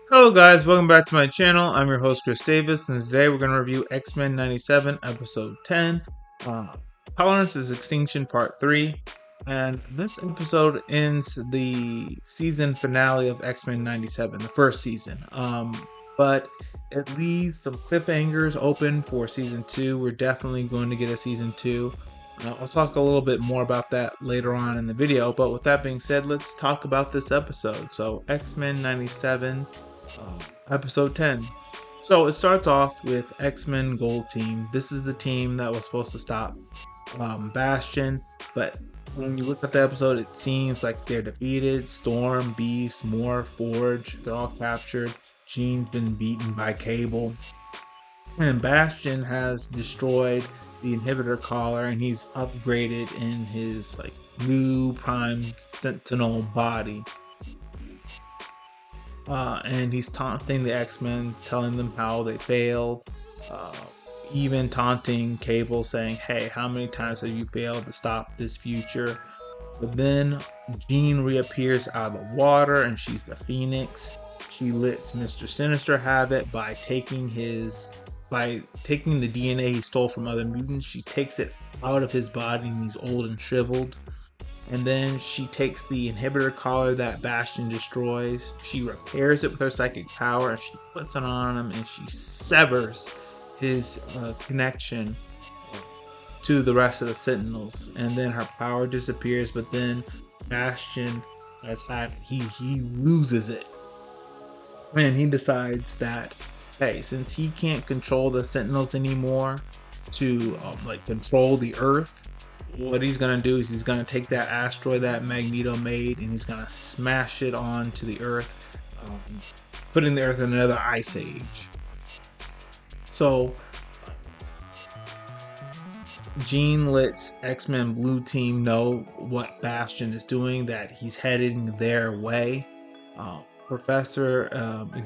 Hello guys, welcome back to my channel. I'm your host Chris Davis, and today we're going to review X-Men 97 episode 10, Tolerance is Extinction Part 3. And this episode ends the season finale of X-Men 97, the first season. But it leaves some cliffhangers open for season 2. We're definitely going to get a season 2. I'll talk a little bit more about that later on in the video, but with that being said, let's talk about this episode. So X-Men 97 episode 10. So it starts off with X-Men Gold Team. This is the team that was supposed to stop Bastion, but when you look at the episode, it seems like they're defeated. Storm, Beast, Morph, Forge, they're all captured. Jean's been beaten by Cable, and Bastion has destroyed the inhibitor collar, and he's upgraded in his new Prime Sentinel body. And he's taunting the X-Men, telling them how they failed, even taunting Cable, saying, hey, how many times have you failed to stop this future? But then Jean reappears out of the water, and she's the Phoenix. She lets Mr. Sinister have it by taking the DNA he stole from other mutants. She takes it out of his body, and he's old and shriveled. And then she takes the inhibitor collar that Bastion destroys. She repairs it with her psychic power, and she puts it on him, and she severs his connection to the rest of the Sentinels. And then her power disappears, but then Bastion he loses it. And he decides that, hey, since he can't control the Sentinels anymore to control the Earth, what he's gonna do is he's gonna take that asteroid that Magneto made, and he's gonna smash it onto the Earth, putting the Earth in another ice age. So Jean lets X-Men Blue Team know what Bastion is doing, that he's heading their way. Professor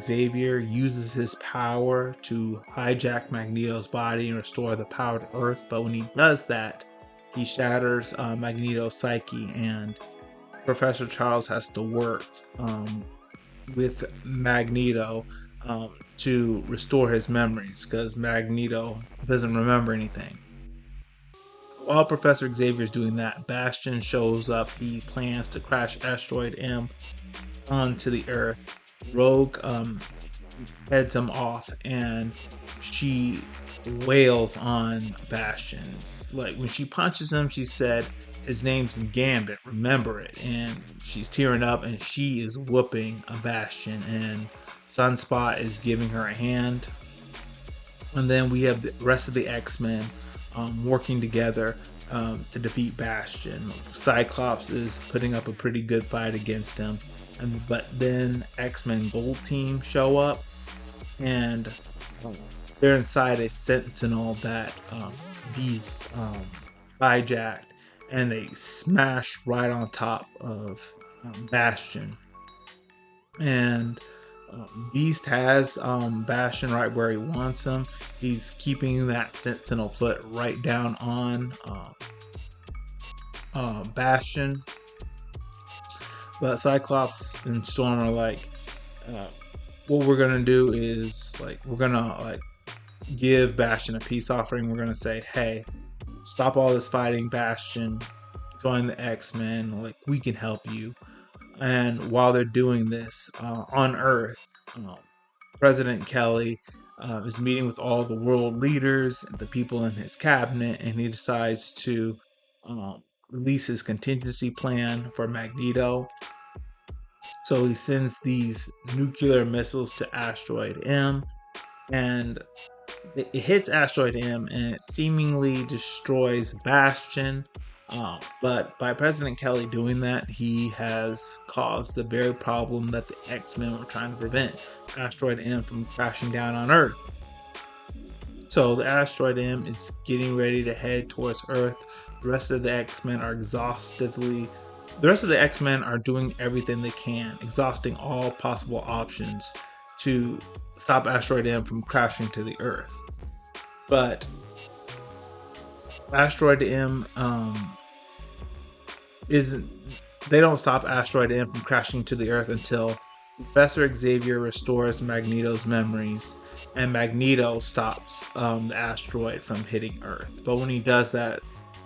Xavier uses his power to hijack Magneto's body and restore the power to Earth, but when he does that, he shatters Magneto's psyche, and Professor Charles has to work with Magneto to restore his memories, because Magneto doesn't remember anything. While Professor Xavier is doing that, Bastion shows up. He plans to crash Asteroid M onto the Earth. Rogue heads him off, and she wails on Bastion. Like, when she punches him, she said his name's Gambit, remember it. And she's tearing up, and she is whooping a Bastion, and Sunspot is giving her a hand. And then we have the rest of the X-Men working together to defeat Bastion. Cyclops is putting up a pretty good fight against him. But then X-Men Gold Team show up, and they're inside a Sentinel that Beast hijacked, and they smash right on top of Bastion. And Beast has Bastion right where he wants him. He's keeping that Sentinel put right down on Bastion. But Cyclops and Storm are like, what we're gonna do is we're gonna give Bastion a peace offering. We're gonna say, hey, stop all this fighting, Bastion. Join the X-Men. We can help you. And while they're doing this on Earth, President Kelly is meeting with all the world leaders, the people in his cabinet, and he decides to release his contingency plan for Magneto. So he sends these nuclear missiles to Asteroid M, and it hits Asteroid M, and it seemingly destroys Bastion. But by President Kelly doing that, he has caused the very problem that the X-Men were trying to prevent, Asteroid M from crashing down on Earth. So the Asteroid M is getting ready to head towards Earth. The rest of the X-Men are doing everything they can, exhausting all possible options to stop Asteroid M from crashing to the Earth. But Asteroid M they don't stop Asteroid M from crashing to the Earth until Professor Xavier restores Magneto's memories, and Magneto stops the asteroid from hitting Earth. But when he does that,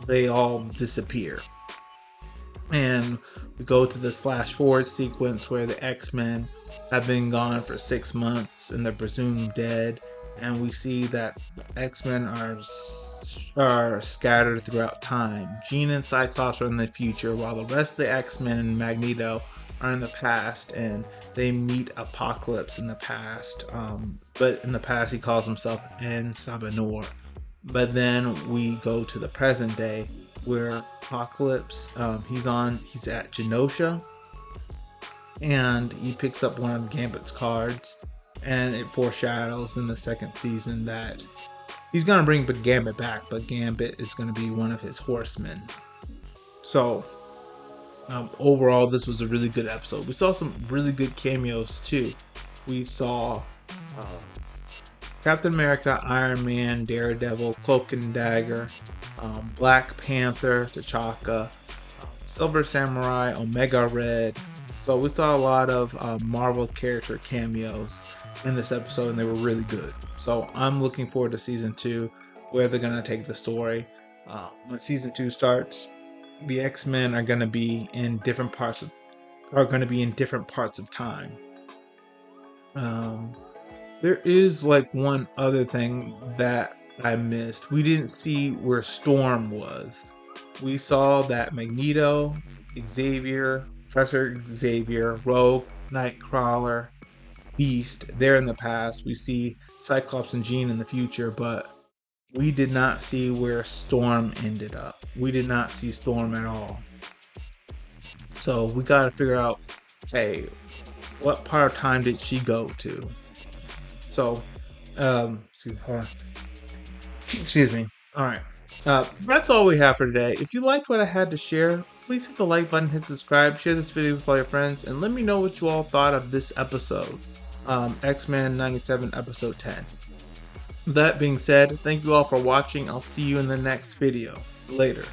they all disappear. And we go to this flash forward sequence where the X-Men have been gone for 6 months and they're presumed dead. And we see that the X-Men are scattered throughout time. Jean and Cyclops are in the future, while the rest of the X-Men and Magneto are in the past, and they meet Apocalypse in the past. But in the past, he calls himself En Sabanor. But then we go to the present day where Apocalypse, he's at Genosha, and he picks up one of Gambit's cards, and it foreshadows in the second season that he's gonna bring Gambit back, but Gambit is gonna be one of his horsemen. So overall, this was a really good episode. We saw some really good cameos too. We saw Captain America, Iron Man, Daredevil, Cloak and Dagger, Black Panther, T'Chaka, Silver Samurai, Omega Red. So we saw a lot of Marvel character cameos in this episode, and they were really good. So I'm looking forward to season 2, where they're gonna take the story. When season 2 starts, the X-Men are gonna be in different parts of time. There is like one other thing that I missed. We didn't see where Storm was. We saw that Magneto, Xavier, Professor Xavier, Rogue, Nightcrawler, Beast, they're in the past. We see Cyclops and Jean in the future, but we did not see where Storm ended up. We did not see Storm at all. So we gotta figure out, hey, what part of time did she go to? So, excuse me. All right. That's all we have for today. If you liked what I had to share, please hit the like button, hit subscribe, share this video with all your friends, and let me know what you all thought of this episode, X-Men 97 episode 10. That being said, thank you all for watching. I'll see you in the next video. Later.